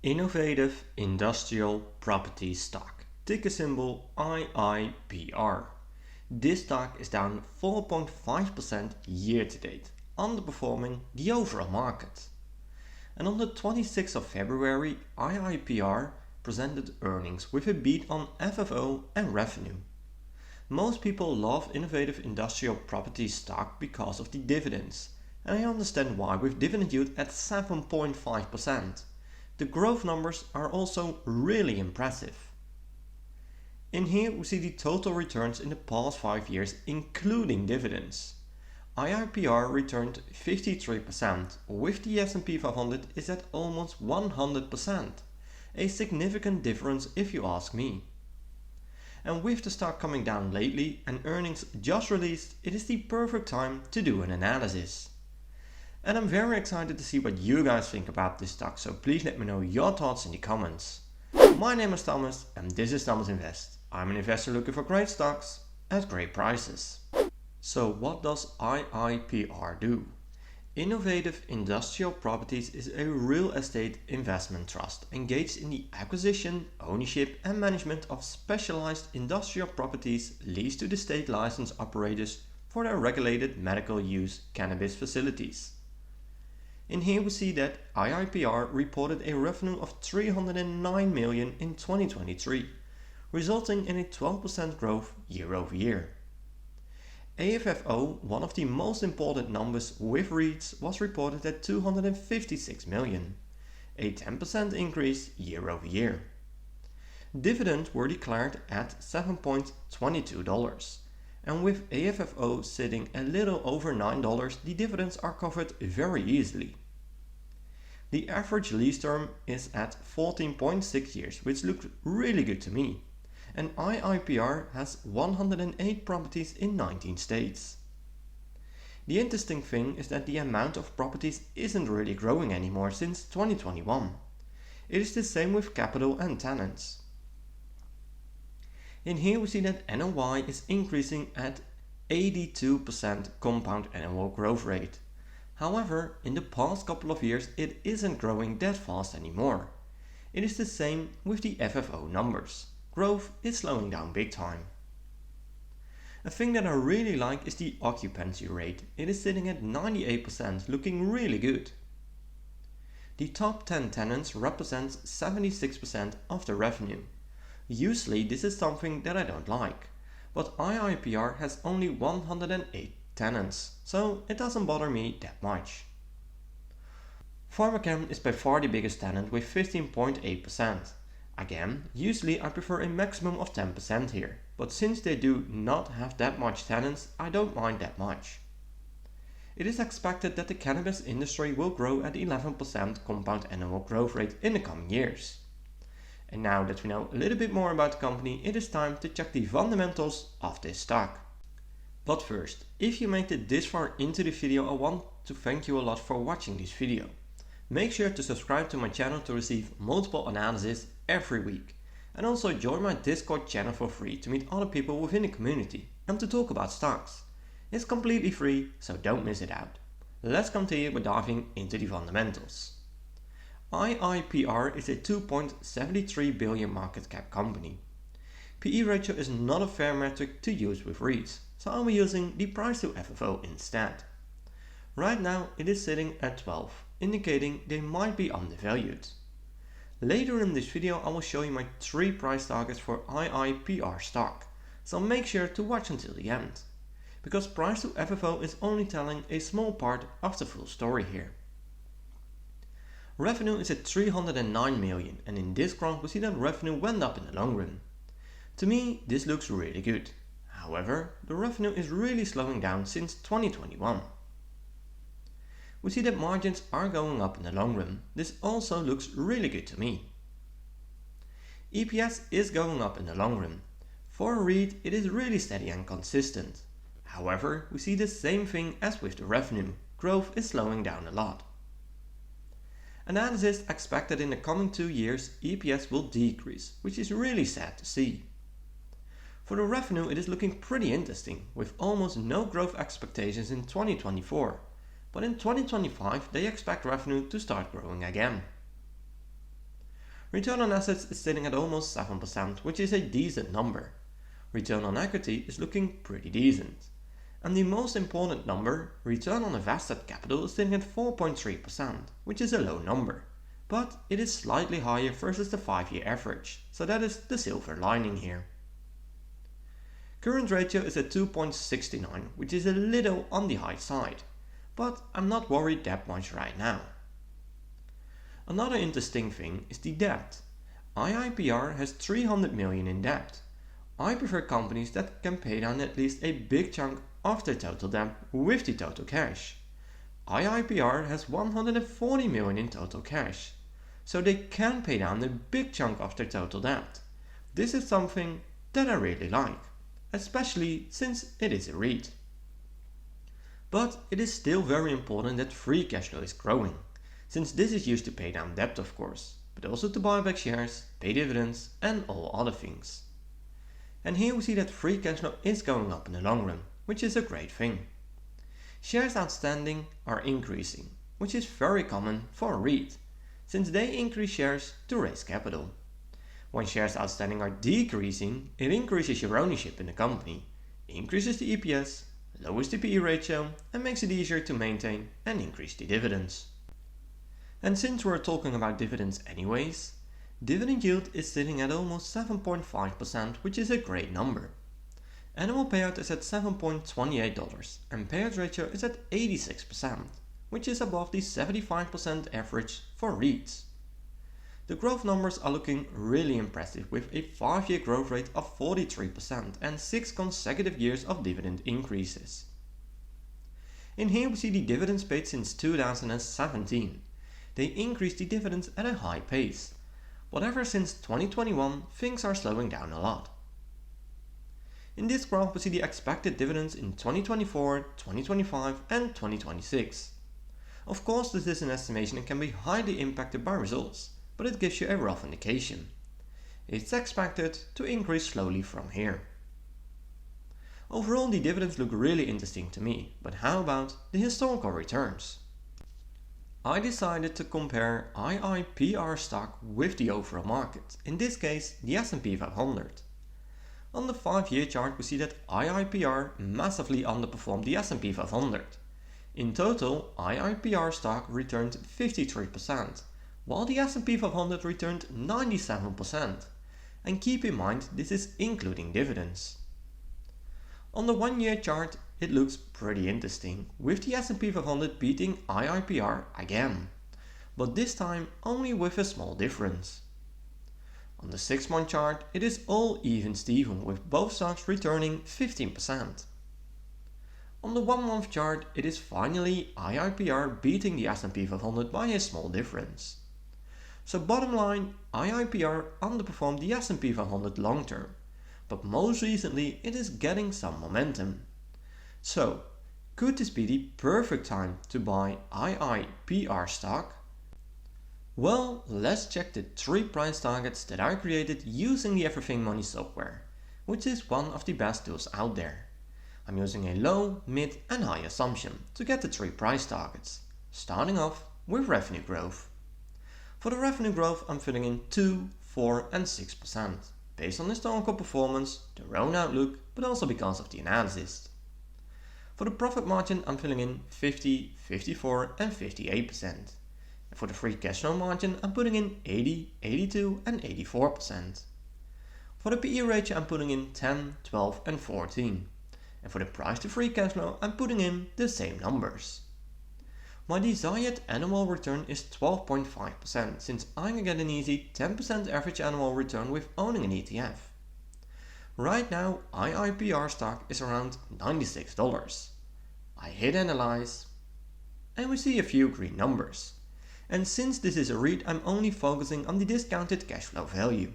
Innovative Industrial Property Stock, ticker symbol IIPR. This stock is down 4.5% year to date, underperforming the overall market. And on the 26th of February, IIPR presented earnings with a beat on FFO and revenue. Most people love innovative industrial property stock because of the dividends, and I understand why with dividend yield at 7.5%. The growth numbers are also really impressive. In here we see the total returns in the past 5 years including dividends. IIPR returned 53%, with the S&P 500 is at almost 100%, a significant difference if you ask me. And with the stock coming down lately and earnings just released, it is the perfect time to do an analysis. And I'm very excited to see what you guys think about this stock, so please let me know your thoughts in the comments. My name is Thomas and this is Thomas Invest. I'm an investor looking for great stocks at great prices. So what does IIPR do? Innovative Industrial Properties is a real estate investment trust engaged in the acquisition, ownership and management of specialized industrial properties leased to the state license operators for their regulated medical use cannabis facilities. In here we see that IIPR reported a revenue of 309 million in 2023, resulting in a 12% growth year over year. AFFO, one of the most important numbers with REITs, was reported at 256 million, a 10% increase year over year. Dividends were declared at $7.22, and with AFFO sitting a little over $9, the dividends are covered very easily. The average lease term is at 14.6 years, which looks really good to me. And IIPR has 108 properties in 19 states. The interesting thing is that the amount of properties isn't really growing anymore since 2021. It is the same with capital and tenants. In here we see that NOI is increasing at 82% compound annual growth rate. However, in the past couple of years it isn't growing that fast anymore. It is the same with the FFO numbers. Growth is slowing down big time. A thing that I really like is the occupancy rate. It is sitting at 98%, looking really good. The top 10 tenants represents 76% of the revenue. Usually this is something that I don't like, but IIPR has only 108 tenants, so it doesn't bother me that much. Pharmachem is by far the biggest tenant with 15.8%. Again, usually I prefer a maximum of 10% here, but since they do not have that much tenants, I don't mind that much. It is expected that the cannabis industry will grow at 11% compound annual growth rate in the coming years. And now that we know a little bit more about the company, it is time to check the fundamentals of this stock. But first, if you made it this far into the video, I want to thank you a lot for watching this video. Make sure to subscribe to my channel to receive multiple analyses every week, and also join my Discord channel for free to meet other people within the community and to talk about stocks. It's completely free, so don't miss it out. Let's continue by diving into the fundamentals. IIPR is a 2.73 billion market cap company. PE ratio is not a fair metric to use with REITs, so I'll be using the price to FFO instead. Right now it is sitting at 12, indicating they might be undervalued. Later in this video I will show you my 3 price targets for IIPR stock, so make sure to watch until the end, because price to FFO is only telling a small part of the full story here. Revenue is at 309 million, and in this graph we see that revenue went up in the long run. To me this looks really good. However, the revenue is really slowing down since 2021. We see that margins are going up in the long run. This also looks really good to me. EPS is going up in the long run. For a REIT it is really steady and consistent. However, we see the same thing as with the revenue. Growth is slowing down a lot. Analysts expect that in the coming 2 years EPS will decrease, which is really sad to see. For the revenue it is looking pretty interesting, with almost no growth expectations in 2024, but in 2025 they expect revenue to start growing again. Return on assets is sitting at almost 7%, which is a decent number. Return on equity is looking pretty decent. And the most important number, return on invested capital, is sitting at 4.3%, which is a low number. But it is slightly higher versus the 5-year average, so that is the silver lining here. Current ratio is at 2.69, which is a little on the high side, but I'm not worried that much right now. Another interesting thing is the debt. IIPR has 300 million in debt. I prefer companies that can pay down at least a big chunk of their total debt with the total cash. IIPR has 140 million in total cash, so they can pay down a big chunk of their total debt. This is something that I really like, especially since it is a REIT. But it is still very important that free cash flow is growing, since this is used to pay down debt of course, but also to buy back shares, pay dividends and all other things. And here we see that free cash flow is going up in the long run, which is a great thing. Shares outstanding are increasing, which is very common for a REIT, since they increase shares to raise capital. When shares outstanding are decreasing, it increases your ownership in the company, increases the EPS, lowers the PE ratio and makes it easier to maintain and increase the dividends. And since we're talking about dividends anyways, dividend yield is sitting at almost 7.5%, which is a great number. Annual payout is at $7.28 and payout ratio is at 86%, which is above the 75% average for REITs. The growth numbers are looking really impressive with a 5-year growth rate of 43% and 6 consecutive years of dividend increases. In here we see the dividends paid since 2017. They increased the dividends at a high pace, but ever since 2021 things are slowing down a lot. In this graph we see the expected dividends in 2024, 2025 and 2026. Of course this is an estimation and can be highly impacted by results, but it gives you a rough indication. It's expected to increase slowly from here. Overall the dividends look really interesting to me, but how about the historical returns? I decided to compare IIPR stock with the overall market, in this case the S&P 500. On the 5-year chart we see that IIPR massively underperformed the S&P 500. In total, IIPR stock returned 53%, while the S&P 500 returned 97%. And keep in mind this is including dividends. On the 1-year chart it looks pretty interesting, with the S&P 500 beating IIPR again, but this time only with a small difference. On the 6-month chart it is all even Steven, with both stocks returning 15%. On the 1-month chart it is finally IIPR beating the S&P 500 by a small difference. So bottom line, IIPR underperformed the S&P 500 long term, but most recently it is getting some momentum. So, could this be the perfect time to buy IIPR stock? Well, let's check the 3 price targets that I created using the Everything Money software, which is one of the best tools out there. I'm using a low, mid and high assumption to get the 3 price targets, starting off with revenue growth. For the revenue growth I'm filling in 2, 4 and 6%, based on historical performance, their own outlook, but also because of the analysis. For the profit margin I'm filling in 50, 54 and 58%. And for the free cash flow margin I'm putting in 80, 82 and 84%. For the PE ratio I'm putting in 10, 12 and 14. And for the price to free cash flow I'm putting in the same numbers. My desired annual return is 12.5%, since I can get an easy 10% average annual return with owning an ETF. Right now IIPR stock is around $96. I hit analyze and we see a few green numbers. And since this is a REIT I'm only focusing on the discounted cash flow value.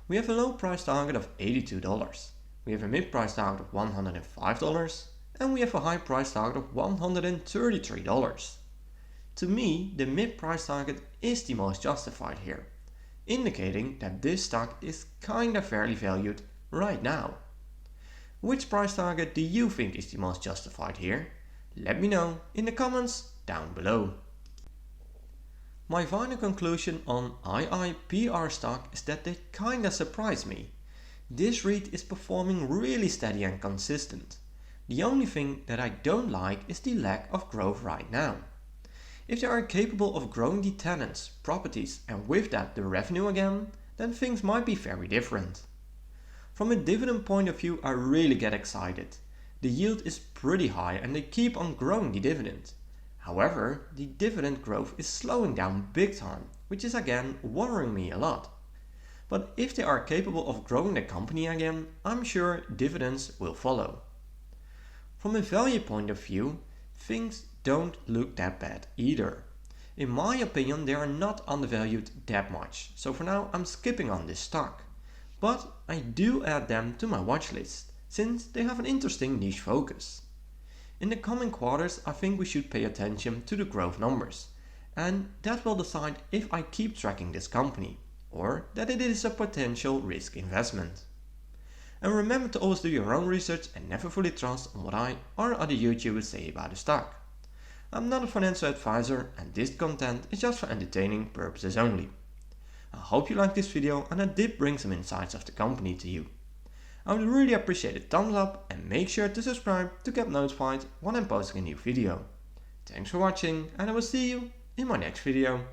We have a low price target of $82. We have a mid price target of $105 and we have a high price target of $133. To me the mid price target is the most justified here, indicating that this stock is kinda fairly valued right now. Which price target do you think is the most justified here? Let me know in the comments down below. My final conclusion on IIPR stock is that they kinda surprised me. This REIT is performing really steady and consistent. The only thing that I don't like is the lack of growth right now. If they are capable of growing the tenants, properties and with that the revenue again, then things might be very different. From a dividend point of view, I really get excited. The yield is pretty high and they keep on growing the dividend. However, the dividend growth is slowing down big time, which is again worrying me a lot. But if they are capable of growing the company again, I'm sure dividends will follow. From a value point of view, things don't look that bad either. In my opinion, they are not undervalued that much, so for now I'm skipping on this stock. But I do add them to my watch list, since they have an interesting niche focus. In the coming quarters, I think we should pay attention to the growth numbers, and that will decide if I keep tracking this company, or that it is a potential risk investment. And remember to always do your own research and never fully trust on what I or other YouTubers say about the stock. I'm not a financial advisor and this content is just for entertaining purposes only. I hope you liked this video and I did bring some insights of the company to you. I would really appreciate a thumbs up and make sure to subscribe to get notified when I'm posting a new video. Thanks for watching and I will see you in my next video.